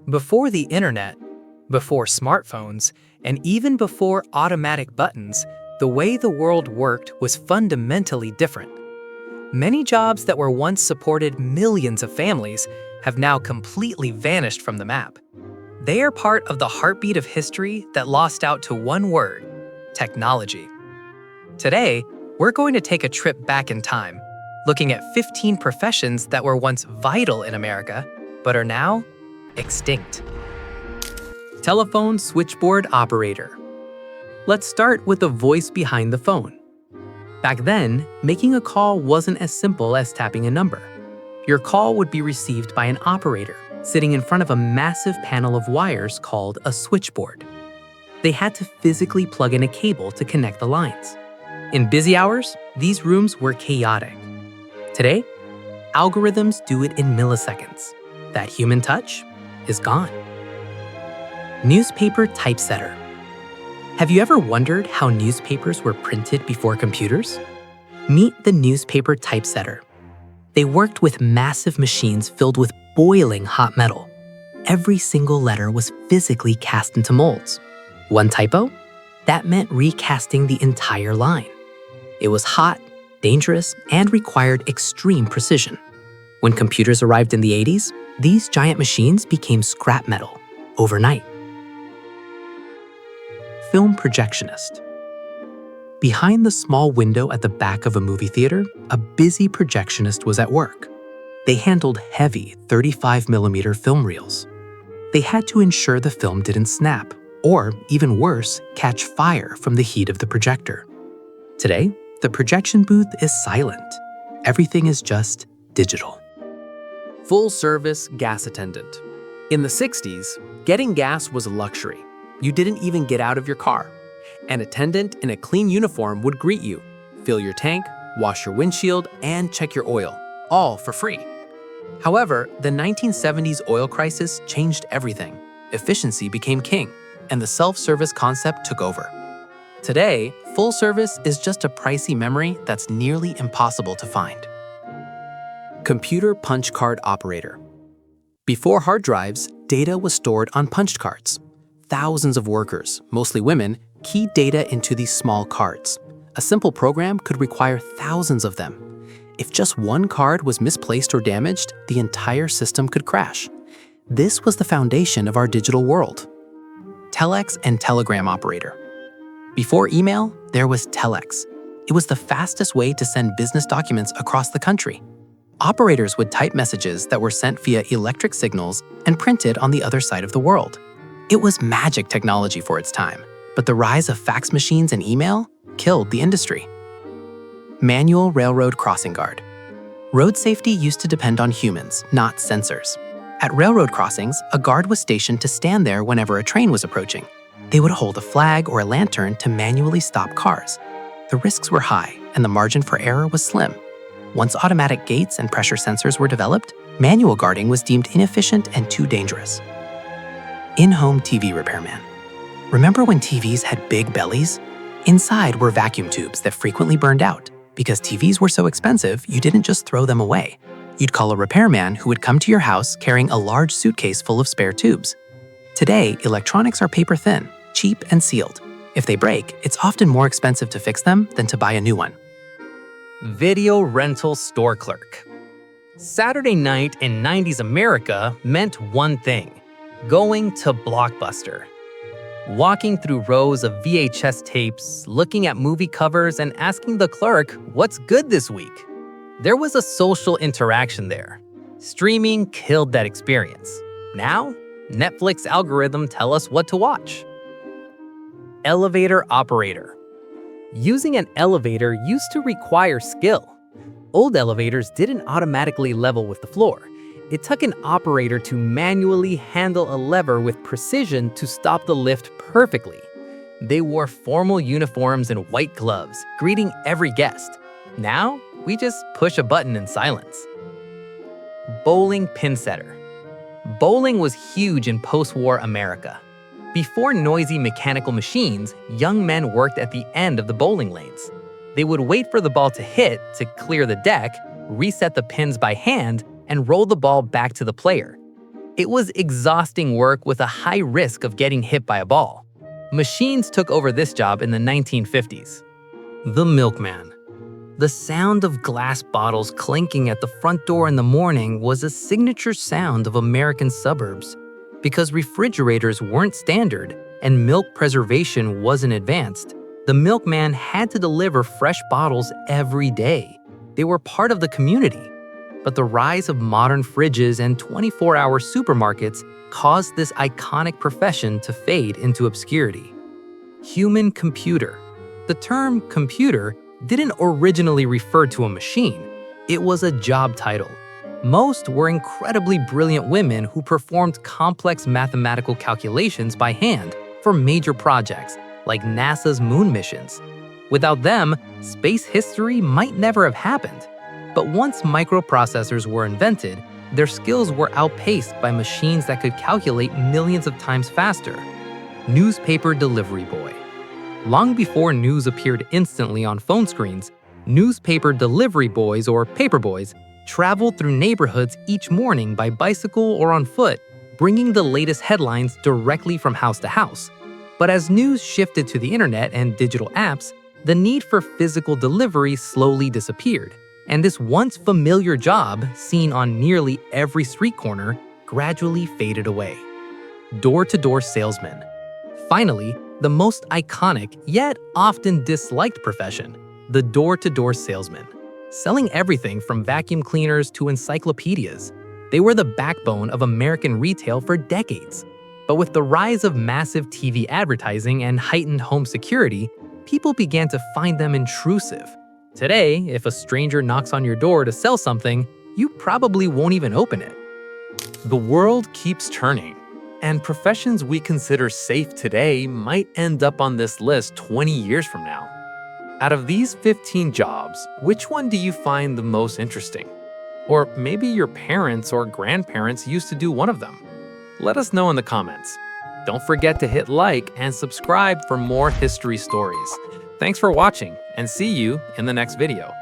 Before the internet, before smartphones, and even before automatic buttons, the way the world worked was fundamentally different. Many jobs that were once supported millions of families have now completely vanished from the map. They are part of the heartbeat of history that lost out to one word: technology. Today, we're going to take a trip back in time, looking at 15 professions that were once vital in America, but are now extinct. Telephone switchboard operator. Let's start with the voice behind the phone. Back then, making a call wasn't as simple as tapping a number. Your call would be received by an operator sitting in front of a massive panel of wires called a switchboard. They had to physically plug in a cable to connect the lines. In busy hours, these rooms were chaotic. Today, algorithms do it in milliseconds. That human touch is gone. Newspaper typesetter. Have you ever wondered how newspapers were printed before computers? Meet the newspaper typesetter. They worked with massive machines filled with boiling hot metal. Every single letter was physically cast into molds. One typo? That meant recasting the entire line. It was hot, dangerous, and required extreme precision. When computers arrived in the 80s, these giant machines became scrap metal overnight. Film projectionist. Behind the small window at the back of a movie theater, a busy projectionist was at work. They handled heavy 35mm film reels. They had to ensure the film didn't snap, or even worse, catch fire from the heat of the projector. Today, the projection booth is silent. Everything is just digital. Full-service gas attendant. In the 60s, getting gas was a luxury. You didn't even get out of your car. An attendant in a clean uniform would greet you, fill your tank, wash your windshield, and check your oil, all for free. However, the 1970s oil crisis changed everything. Efficiency became king, and the self-service concept took over. Today, full service is just a pricey memory that's nearly impossible to find. Computer punch card operator. Before hard drives, data was stored on punched cards. Thousands of workers, mostly women, keyed data into these small cards. A simple program could require thousands of them. If just one card was misplaced or damaged, the entire system could crash. This was the foundation of our digital world. Telex and telegram operator. Before email, there was telex. It was the fastest way to send business documents across the country. Operators would type messages that were sent via electric signals and printed on the other side of the world. It was magic technology for its time, but the rise of fax machines and email killed the industry. Manual railroad crossing guard. Road safety used to depend on humans, not sensors. At railroad crossings, a guard was stationed to stand there whenever a train was approaching. They would hold a flag or a lantern to manually stop cars. The risks were high, and the margin for error was slim. Once automatic gates and pressure sensors were developed, manual guarding was deemed inefficient and too dangerous. In-home TV repairman. Remember when TVs had big bellies? Inside were vacuum tubes that frequently burned out. Because TVs were so expensive, you didn't just throw them away. You'd call a repairman who would come to your house carrying a large suitcase full of spare tubes. Today, electronics are paper-thin, cheap, and sealed. If they break, it's often more expensive to fix them than to buy a new one. Video rental store clerk. Saturday night in 90s America meant one thing: going to Blockbuster. Walking through rows of VHS tapes, looking at movie covers, and asking the clerk, "What's good this week?" There was a social interaction there. Streaming killed that experience. Now, Netflix algorithm tell us what to watch. Elevator operator. Using an elevator used to require skill. Old elevators didn't automatically level with the floor. It took an operator to manually handle a lever with precision to stop the lift perfectly. They wore formal uniforms and white gloves, greeting every guest. Now, we just push a button in silence. Bowling pin setter. Bowling was huge in post-war America. Before noisy mechanical machines, young men worked at the end of the bowling lanes. They would wait for the ball to hit to clear the deck, reset the pins by hand, and roll the ball back to the player. It was exhausting work with a high risk of getting hit by a ball. Machines took over this job in the 1950s. The milkman. The sound of glass bottles clinking at the front door in the morning was a signature sound of American suburbs. Because refrigerators weren't standard and milk preservation wasn't advanced, the milkman had to deliver fresh bottles every day. They were part of the community. But the rise of modern fridges and 24-hour supermarkets caused this iconic profession to fade into obscurity. Human computer. The term computer didn't originally refer to a machine. It was a job title. Most were incredibly brilliant women who performed complex mathematical calculations by hand for major projects like NASA's moon missions. Without them, space history might never have happened. But once microprocessors were invented, their skills were outpaced by machines that could calculate millions of times faster. Newspaper delivery boy. Long before news appeared instantly on phone screens, newspaper delivery boys or paperboys traveled through neighborhoods each morning by bicycle or on foot, bringing the latest headlines directly from house to house. But as news shifted to the internet and digital apps, the need for physical delivery slowly disappeared, and this once familiar job, seen on nearly every street corner, gradually faded away. Door-to-door salesman. Finally, the most iconic yet often disliked profession, the door-to-door salesman. Selling everything from vacuum cleaners to encyclopedias, they were the backbone of American retail for decades. But with the rise of massive TV advertising and heightened home security, people began to find them intrusive. Today, if a stranger knocks on your door to sell something, you probably won't even open it. The world keeps turning, and professions we consider safe today might end up on this list 20 years from now. Out of these 15 jobs, which one do you find the most interesting? Or maybe your parents or grandparents used to do one of them. Let us know in the comments. Don't forget to hit like and subscribe for more history stories. Thanks for watching, and see you in the next video.